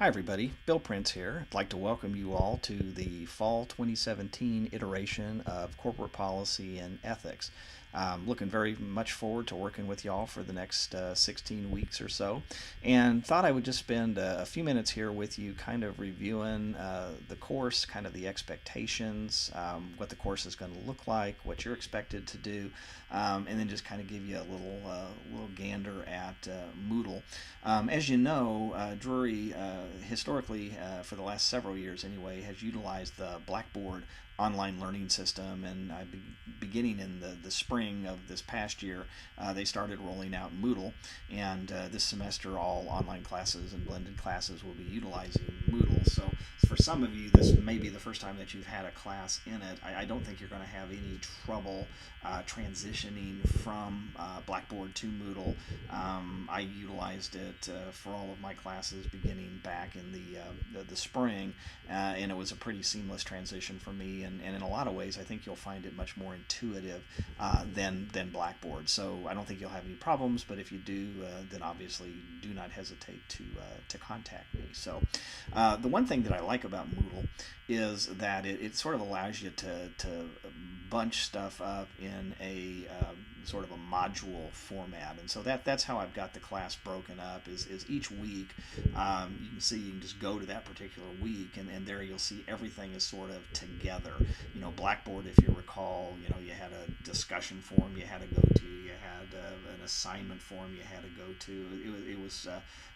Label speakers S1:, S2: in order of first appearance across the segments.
S1: Hi, everybody. Bill Prince here. I'd like to welcome you all to the fall 2017 iteration of Corporate Policy and Ethics. Looking very much forward to working with y'all for the next 16 weeks or so, and thought I would just spend a few minutes here with you kind of reviewing the course, kind of the expectations, what the course is going to look like, what you're expected to do, and then just kind of give you a little gander at Moodle. As you know, Drury historically, for the last several years anyway, has utilized the Blackboard online learning system, and beginning in the spring of this past year, they started rolling out Moodle, and this semester all online classes and blended classes will be utilizing Moodle. So for some of you, this may be the first time that you've had a class in it. I don't think you're going to have any trouble transitioning from Blackboard to Moodle. I utilized it for all of my classes beginning back in the spring, and it was a pretty seamless transition for me. And in a lot of ways, I think you'll find it much more intuitive than Blackboard. So I don't think you'll have any problems. But if you do, then obviously do not hesitate to contact me. So the one thing that I like about Moodle is that it sort of allows you to bunch stuff up in a sort of a module format, and so that's how I've got the class broken up. Is each week you can see, you can just go to that particular week, and there you'll see everything is sort of together. Blackboard, if you recall, you had a discussion forum you had to go to, you had an assignment form you had to go to. It was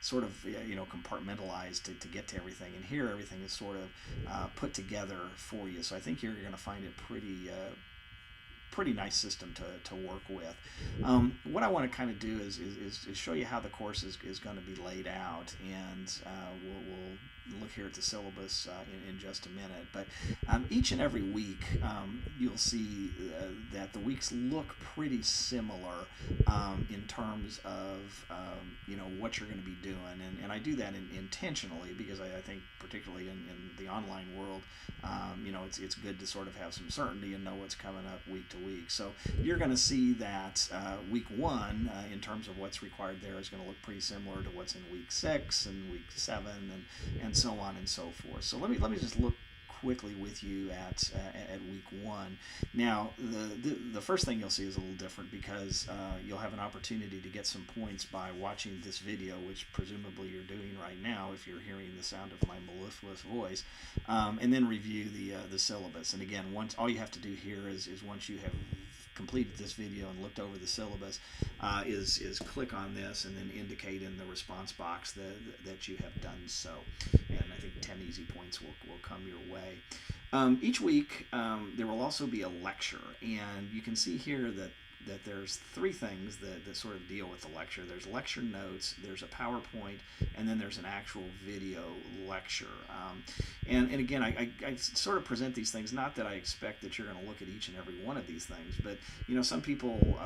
S1: sort of compartmentalized to get to everything, and here everything is sort of put together for you. So I think you're going to find it pretty nice system to work with. What I want to kind of do is show you how the course is going to be laid out, and we'll look here at the syllabus in just a minute. But each and every week, you'll see that the weeks look pretty similar in terms of what you're going to be doing, and I do that intentionally because I think particularly in the online world, it's good to sort of have some certainty and know what's coming up week to week. So you're going to see that week one, in terms of what's required there, is going to look pretty similar to what's in week 6 and week 7 and so on and so forth. So let me just look quickly with you at week 1. Now, the first thing you'll see is a little different because you'll have an opportunity to get some points by watching this video, which presumably you're doing right now if you're hearing the sound of my mellifluous voice, and then review the syllabus. And again, all you have to do here is once you have completed this video and looked over the syllabus, is click on this and then indicate in the response box that you have done so. And I think 10 easy points will come your way. Each week there will also be a lecture, and you can see here that there's 3 things that sort of deal with the lecture. There's lecture notes, there's a PowerPoint, and then there's an actual video lecture. And again, I sort of present these things, not that I expect that you're going to look at each and every one of these things, but some people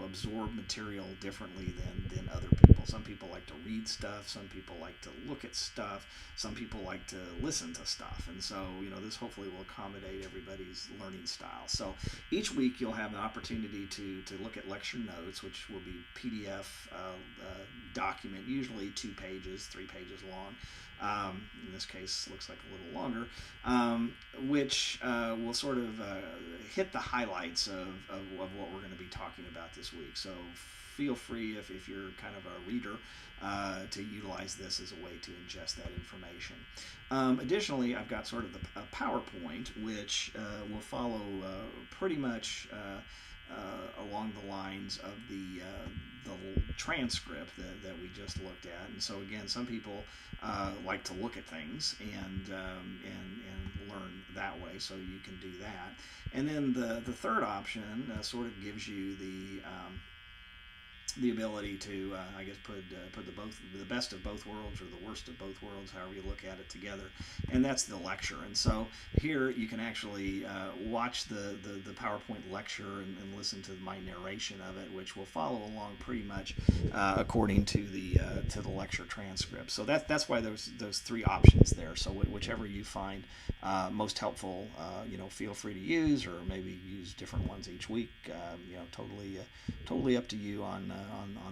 S1: absorb material differently than other people. Some people like to read stuff, some people like to look at stuff, some people like to listen to stuff, and so this hopefully will accommodate everybody's learning style. So each week you'll have an opportunity to look at lecture notes, which will be PDF document, usually 2 pages, 3 pages long. In this case, looks like a little longer, which will sort of hit the highlights of what we're going to be talking about this week. So feel free, if you're kind of a reader, to utilize this as a way to ingest that information. Additionally, I've got sort of a PowerPoint, which will follow pretty much along the lines of the transcript that we just looked at. And so again, some people like to look at things and learn that way, so you can do that. And then the third option sort of gives you the ability to, I guess, put the best of both worlds or the worst of both worlds, however you look at it, together, and that's the lecture. And so here you can actually watch the PowerPoint lecture and listen to my narration of it, which will follow along pretty much according to the lecture transcript. So that's why those 3 options there. So whichever you find most helpful, feel free to use, or maybe use different ones each week. Totally up to you on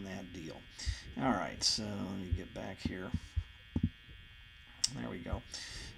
S1: that deal. All right, so let me get back here. go.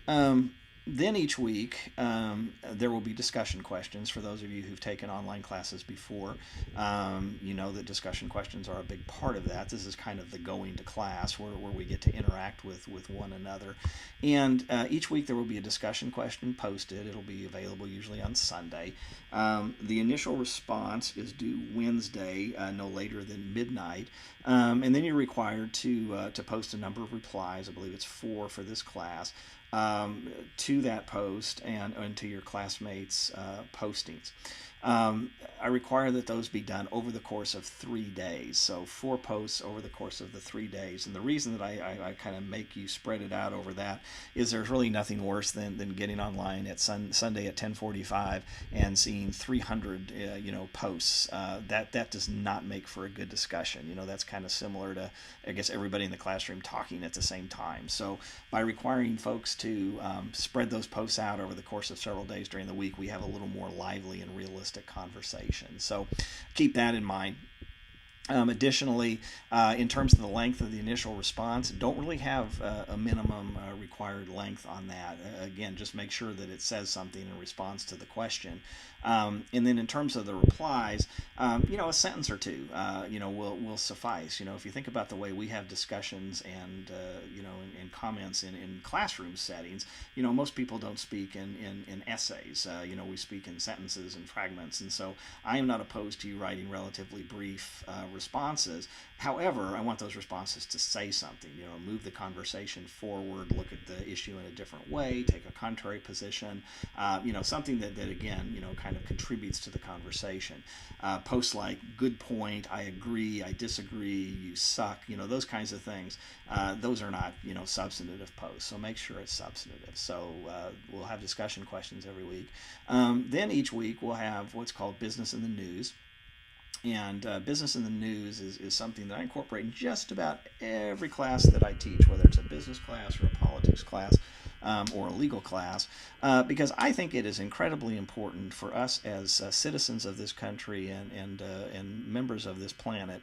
S1: Um, then each week, there will be discussion questions for those of you who've taken online classes before. You know that discussion questions are a big part of that. This is kind of the going to class where we get to interact with one another. And each week there will be a discussion question posted. It'll be available usually on Sunday. The initial response is due Wednesday, no later than midnight. And then you're required to post a number of replies. I believe it's 4 for this class. To that post and to your classmates' postings. I require that those be done over the course of 3 days. So 4 posts over the course of the 3 days. And the reason that I kind of make you spread it out over that is there's really nothing worse than getting online at Sunday at 10:45 and seeing 300 posts. That does not make for a good discussion. That's kind of similar to, I guess, everybody in the classroom talking at the same time. So by requiring folks to spread those posts out over the course of several days during the week, we have a little more lively and realistic conversation. So keep that in mind. Additionally, in terms of the length of the initial response, don't really have a minimum required length on that. Again, just make sure that it says something in response to the question. And then in terms of the replies, a sentence or two, will suffice. If you think about the way we have discussions and comments in classroom settings, most people don't speak in essays. We speak in sentences and fragments. And so I am not opposed to you writing relatively brief responses. However, I want those responses to say something, move the conversation forward, look at the issue in a different way, take a contrary position, something that again, kind of contributes to the conversation. Posts like, good point, I agree, I disagree, you suck, those kinds of things. Those are not, substantive posts, so make sure it's substantive. So we'll have discussion questions every week. Then each week we'll have what's called Business in the News. And business in the news is something that I incorporate in just about every class that I teach, whether it's a business class or a politics class or a legal class, because I think it is incredibly important for us as citizens of this country and members of this planet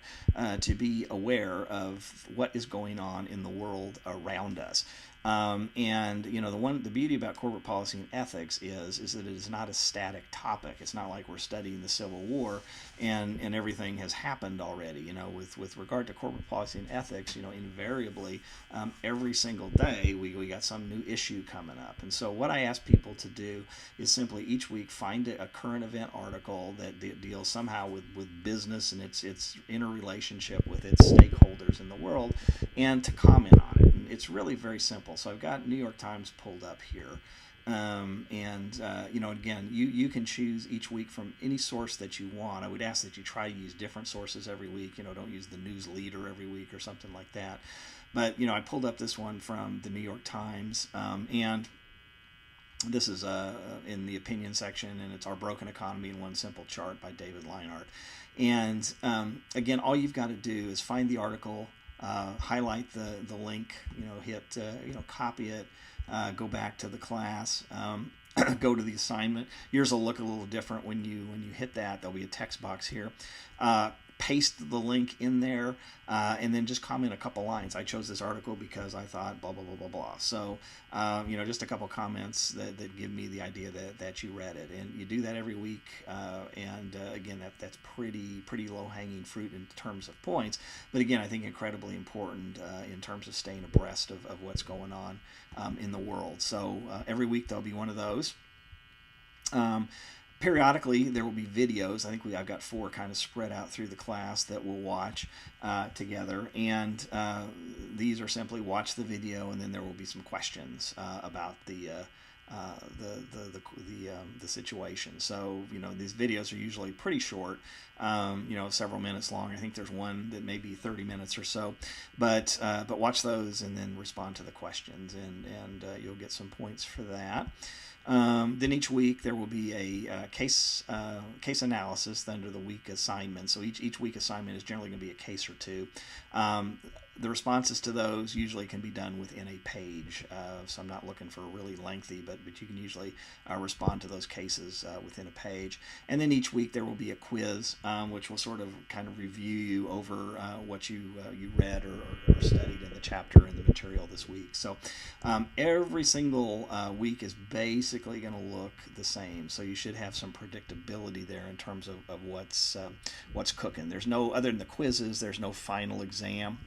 S1: to be aware of what is going on in the world around us. The beauty about corporate policy and ethics is that it is not a static topic. It's not like we're studying the Civil War and everything has happened already. With regard to corporate policy and ethics, invariably every single day we got some new issue coming up. And so what I ask people to do is simply each week find a current event article that deals somehow with business and its interrelationship with its stakeholders in the world, and to comment on it. And it's really very simple. So I've got New York Times pulled up here. Again, you can choose each week from any source that you want. I would ask that you try to use different sources every week. Don't use the news leader every week or something like that. But, I pulled up this one from the New York Times, and this is in the opinion section, and it's Our Broken Economy in One Simple Chart by David Leinart. And again, all you've got to do is find the article, highlight the link, hit, copy it, go back to the class, go to the assignment. Yours will look a little different when you hit that. There'll be a text box here. Paste the link in there, and then just comment a couple lines. I chose this article because I thought blah, blah, blah, blah, blah. So, just a couple comments that give me the idea that you read it. And you do that every week. Again, that's pretty low-hanging fruit in terms of points. But again, I think incredibly important in terms of staying abreast of what's going on in the world. So every week there'll be one of those. Periodically, there will be videos. I think I've got 4 kind of spread out through the class that we'll watch together. And these are simply watch the video, and then there will be some questions about the situation. So, these videos are usually pretty short, several minutes long. I think there's one that may be 30 minutes or so. But watch those and then respond to the questions, and you'll get some points for that. Then each week there will be a case analysis under the week assignment. So each week assignment is generally going to be a case or two. the responses to those usually can be done within a page. So I'm not looking for really lengthy, but you can usually respond to those cases within a page. And then each week there will be a quiz, which will sort of kind of review you over what you read or studied in the chapter and the material this week. So every single week is basically going to look the same. So you should have some predictability there in terms of what's cooking. There's no, other than the quizzes, there's no final exam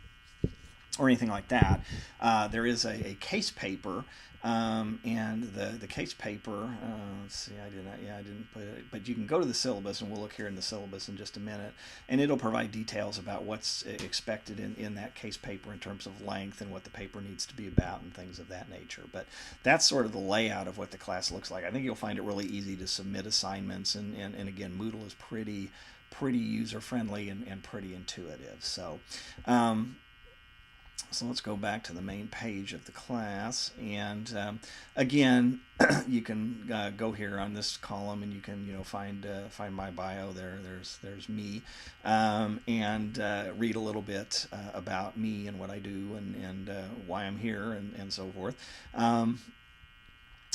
S1: or anything like that. There is a case paper, and the case paper, let's see, I didn't put it, but you can go to the syllabus, and we'll look here in the syllabus in just a minute, and it'll provide details about what's expected in that case paper in terms of length and what the paper needs to be about and things of that nature. But that's sort of the layout of what the class looks like. I think you'll find it really easy to submit assignments, and again, Moodle is pretty user-friendly and pretty intuitive. So so let's go back to the main page of the class, and again, you can go here on this column, and you can find my bio. There's me, and read a little bit about me and what I do and why I'm here and so forth. And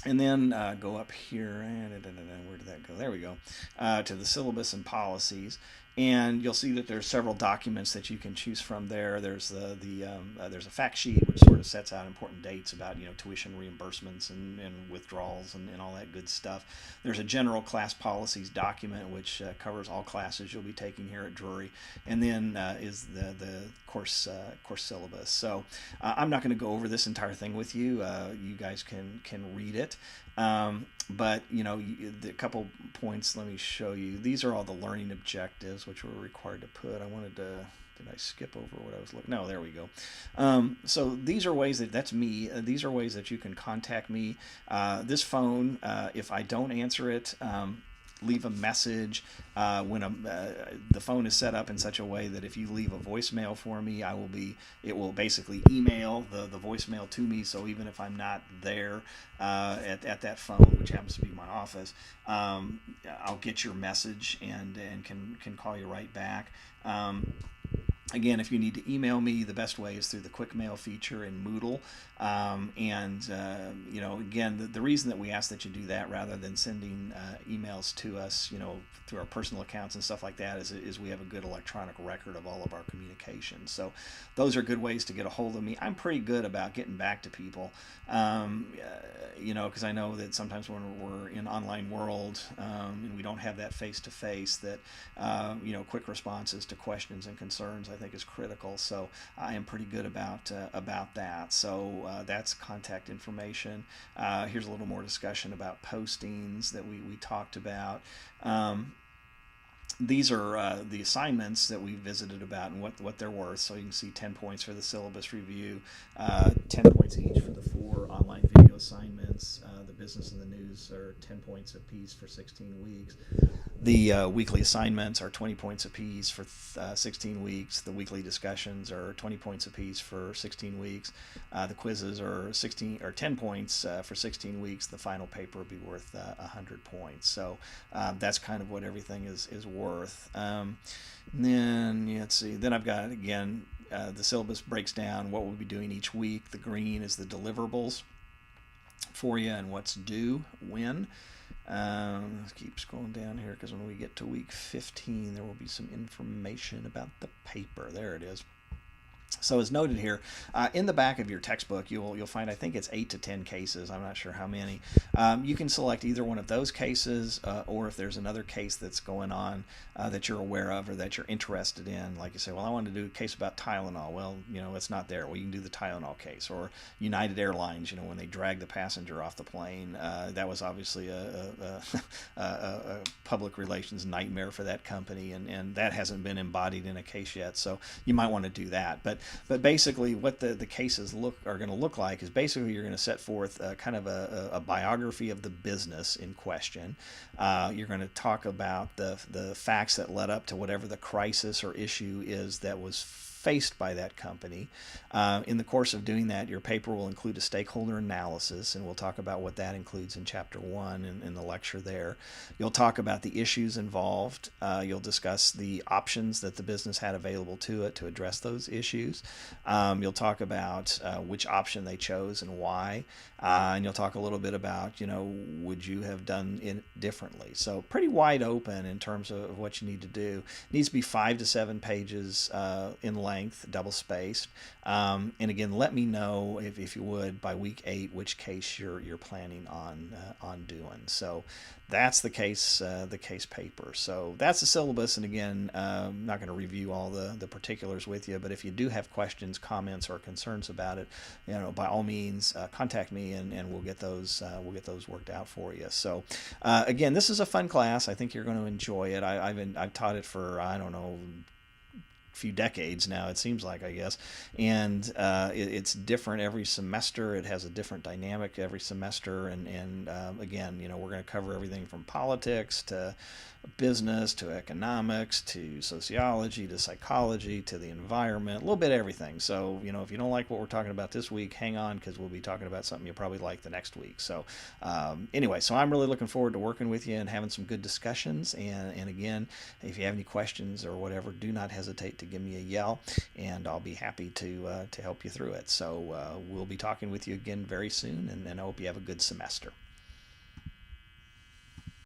S1: then go up here, and where did that go? There we go, to the syllabus and policies. And you'll see that there's several documents that you can choose from there. There's there's a fact sheet which sort of sets out important dates about tuition reimbursements and withdrawals and all that good stuff. There's a general class policies document which covers all classes you'll be taking here at Drury, and then is the course syllabus. So I'm not going to go over this entire thing with you. You guys can read it. But the couple points, let me show you. These are all the learning objectives which we're required to put. I wanted to, did I skip over what I was looking? No, there we go. So these are ways that's me. These are ways that you can contact me. This phone, if I don't answer it, leave a message. When the phone is set up in such a way that if you leave a voicemail for me, it will basically email the voicemail to me. So even if I'm not there at that phone, which happens to be my office, I'll get your message and can call you right back. Again, if you need to email me, the best way is through the quick mail feature in Moodle. Again, the reason that we ask that you do that rather than sending emails to us, through our personal accounts and stuff like that, is we have a good electronic record of all of our communications. So those are good ways to get a hold of me. I'm pretty good about getting back to people, because I know that sometimes when we're in online world and we don't have that face-to-face, that quick responses to questions and concerns, I think, is critical. So I am pretty good about that. So that's contact information. Here's a little more discussion about postings that we talked about. These are the assignments that we visited about and what they're worth. So you can see 10 points for the syllabus review, 10 points each for the 4 online video assignments. The business and the news are 10 points apiece for 16 weeks. The weekly assignments are 20 points apiece for 16 weeks. The weekly discussions are 20 points apiece for 16 weeks. The quizzes are 10 points for 16 weeks. The final paper will be worth 100 points. So that's kind of what everything is worth. Then let's see. Then I've got, again, the syllabus breaks down what we'll be doing each week. The green is the deliverables for you and what's due when. Let's keep scrolling down here, because when we get to week 15, there will be some information about the paper. There it is. So as noted here, in the back of your textbook, you'll find, I think it's 8 to 10 cases. I'm not sure how many. You can select either one of those cases, or if there's another case that's going on that you're aware of or that you're interested in. Like you say, well, I want to do a case about Tylenol. Well, it's not there. Well, you can do the Tylenol case. Or United Airlines, when they dragged the passenger off the plane. That was obviously a public relations nightmare for that company, and that hasn't been embodied in a case yet. So you might want to do that. But basically what the cases are going to look like is basically you're going to set forth kind of a biography of the business in question. You're going to talk about the facts that led up to whatever the crisis or issue is that was faced by that company. In the course of doing that, your paper will include a stakeholder analysis, and we'll talk about what that includes in Chapter 1 in the lecture there. You'll talk about the issues involved. You'll discuss the options that the business had available to it to address those issues. You'll talk about which option they chose and why. And you'll talk a little bit about, would you have done it differently? So pretty wide open in terms of what you need to do. It needs to be 5 to 7 pages in length, double spaced. And again, let me know if you would by week 8 which case you're planning on doing. So that's the case paper. So that's the syllabus. And again, I'm not going to review all the particulars with you, but if you do have questions, comments, or concerns about it, by all means, contact me and we'll get those worked out for you. So again, this is a fun class. I think you're going to enjoy it. I've taught it for, I don't know, few decades now, it seems like, I guess, and it's different every semester. It has a different dynamic every semester, and again, we're going to cover everything from politics to business to economics to sociology to psychology to the environment, a little bit of everything. So if you don't like what we're talking about this week, hang on, because we'll be talking about something you'll probably like the next week. So anyway, so I'm really looking forward to working with you and having some good discussions, and again, if you have any questions or whatever, do not hesitate to give me a yell, and I'll be happy to help you through it. So we'll be talking with you again very soon, and I hope you have a good semester.